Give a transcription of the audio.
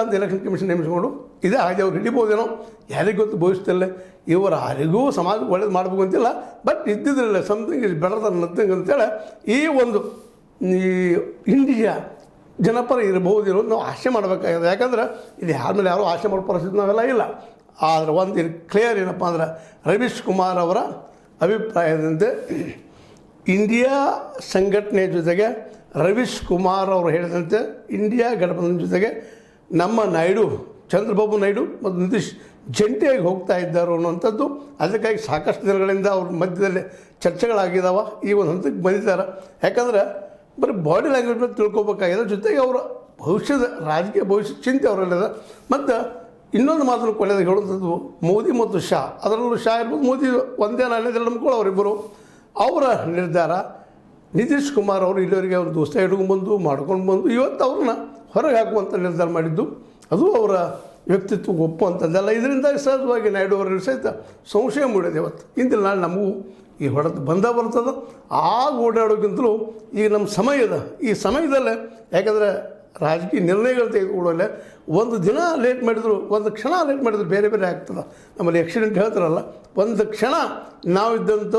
ಅಂತ election commission ನೇಮಿಸಿಕೊಂಡು ಇದೇ ಹಾಗೆ ಅವ್ರು ಹಿಡಿಬೋದೇನೋ ಯಾರಿಗೂ ಗೊತ್ತು ಭವಿಷ್ಯದಲ್ಲೇ ಇವರ ಯಾರಿಗೂ ಸಮಾಜ ಒಳ್ಳೇದು ಮಾಡಬೇಕು ಅಂತಿಲ್ಲ. ಬಟ್ ಇದ್ದಿದ್ರಲ್ಲ something is better than nothing ಅಂತೇಳಿ ಈ ಒಂದು ಈ ಇಂಡಿಯಾ ಜನಪರ ಇರಬಹುದು ಇರೋದು ನಾವು ಆಸೆ ಮಾಡಬೇಕಾಗಿದೆ. ಯಾಕಂದ್ರೆ ಇದು ಯಾರ ಮೇಲೆ ಯಾರೂ ಆಸೆ ಮಾಡೋ ಪರಿಸ್ಥಿತಿ ನಾವೆಲ್ಲ ಇಲ್ಲ. ಆದರೆ ಒಂದು ಕ್ಲಿಯರ್ ಏನಪ್ಪ ಅಂದ್ರೆ ರವೀಶ್ ಕುಮಾರ್ ಅವರ ಅಭಿಪ್ರಾಯದಂತೆ ಇಂಡಿಯಾ ಸಂಘಟನೆ ಜೊತೆಗೆ ರವೀಶ್ ಕುಮಾರ್ ಅವರು ಹೇಳಿದಂತೆ ಇಂಡಿಯಾ ಗಠಬಂಧನ್ ಜೊತೆಗೆ ನಮ್ಮ ನಾಯ್ಡು ಚಂದ್ರಬಾಬು ನಾಯ್ಡು ಮತ್ತು ನಿತೀಶ್ ಜಂಟಿಯಾಗಿ ಹೋಗ್ತಾ ಇದ್ದಾರೆ ಅನ್ನುವಂಥದ್ದು. ಅದಕ್ಕಾಗಿ ಸಾಕಷ್ಟು ದಿನಗಳಿಂದ ಅವ್ರ ಮಧ್ಯದಲ್ಲಿ ಚರ್ಚೆಗಳಾಗಿದ್ದಾವೆ. ಈ ಒಂದು ಹಂತಕ್ಕೆ ಬಂದಿದ್ದಾರೆ. ಯಾಕಂದ್ರೆ ಬರೀ ಬಾಡಿ ಲ್ಯಾಂಗ್ವೇಜ್ ಮೇಲೆ ತಿಳ್ಕೊಬೇಕಾಗಿದೆ. ಜೊತೆಗೆ ಅವರ ಭವಿಷ್ಯದ ರಾಜಕೀಯ ಭವಿಷ್ಯ ಚಿಂತೆ ಅವರಲ್ಲಿದೆ. ಮತ್ತು ಇನ್ನೊಂದು ಮಾತನ್ನು ಕೊನೆಯದಾಗಿ ಹೇಳುವಂಥದ್ದು ಮೋದಿ ಮತ್ತು ಶಾ, ಅದರಲ್ಲೂ ಶಾ ಇರ್ಬೋದು, ಮೋದಿ ಒಂದೇ ನಾಣ್ಯದಲ್ಲಿ ನಂಬ್ಕೊಳ್ಳೋ ಅವರಿಬ್ಬರು. ಅವರ ನಿರ್ಧಾರ ನಿತೀಶ್ ಕುಮಾರ್ ಅವರು ಇಲ್ಲಿವರೆಗೆ ಅವ್ರ ದೋಸ್ತ ಹಿಡ್ಕೊಂಡ್ಬಂದು ಮಾಡ್ಕೊಂಡು ಬಂದು ಇವತ್ತು ಅವ್ರನ್ನ ಹೊರಗೆ ಹಾಕುವಂಥ ನಿರ್ಧಾರ ಮಾಡಿದ್ದು ಅದು ಅವರ ವ್ಯಕ್ತಿತ್ವಕ್ಕೆ ಒಪ್ಪುವಂಥದ್ದಲ್ಲ. ಇದರಿಂದ ಸಹಜವಾಗಿ ನಾಯ್ಡು ಅವರಲ್ಲಿ ಸಹಿತ ಸಂಶಯ ಮೂಡಿದೆ. ಇವತ್ತು ಇಂದಿಲ್ಲ ನಾಳೆ ನಮಗೂ ಈ ಹೊಡೆದು ಬರ್ತದೆ. ಆಗ ಓಡಾಡೋಕ್ಕಿಂತಲೂ ಈಗ ನಮ್ಮ ಸಮಯದ ಈ ಸಮಯದಲ್ಲೇ, ಯಾಕಂದರೆ ರಾಜಕೀಯ ನಿರ್ಣಯಗಳು ತೆಗೆದುಕೊಳ್ಳೋಲ್ಲೇ ಒಂದು ದಿನ ಲೇಟ್ ಮಾಡಿದ್ರು, ಒಂದು ಕ್ಷಣ ಲೇಟ್ ಮಾಡಿದ್ರು ಬೇರೆ ಬೇರೆ ಆಗ್ತದೆ. ನಮ್ಮಲ್ಲಿ ಆಕ್ಸಿಡೆಂಟ್ ಹೇಳ್ತಾರಲ್ಲ, ಒಂದು ಕ್ಷಣ ನಾವಿದ್ದಂಥ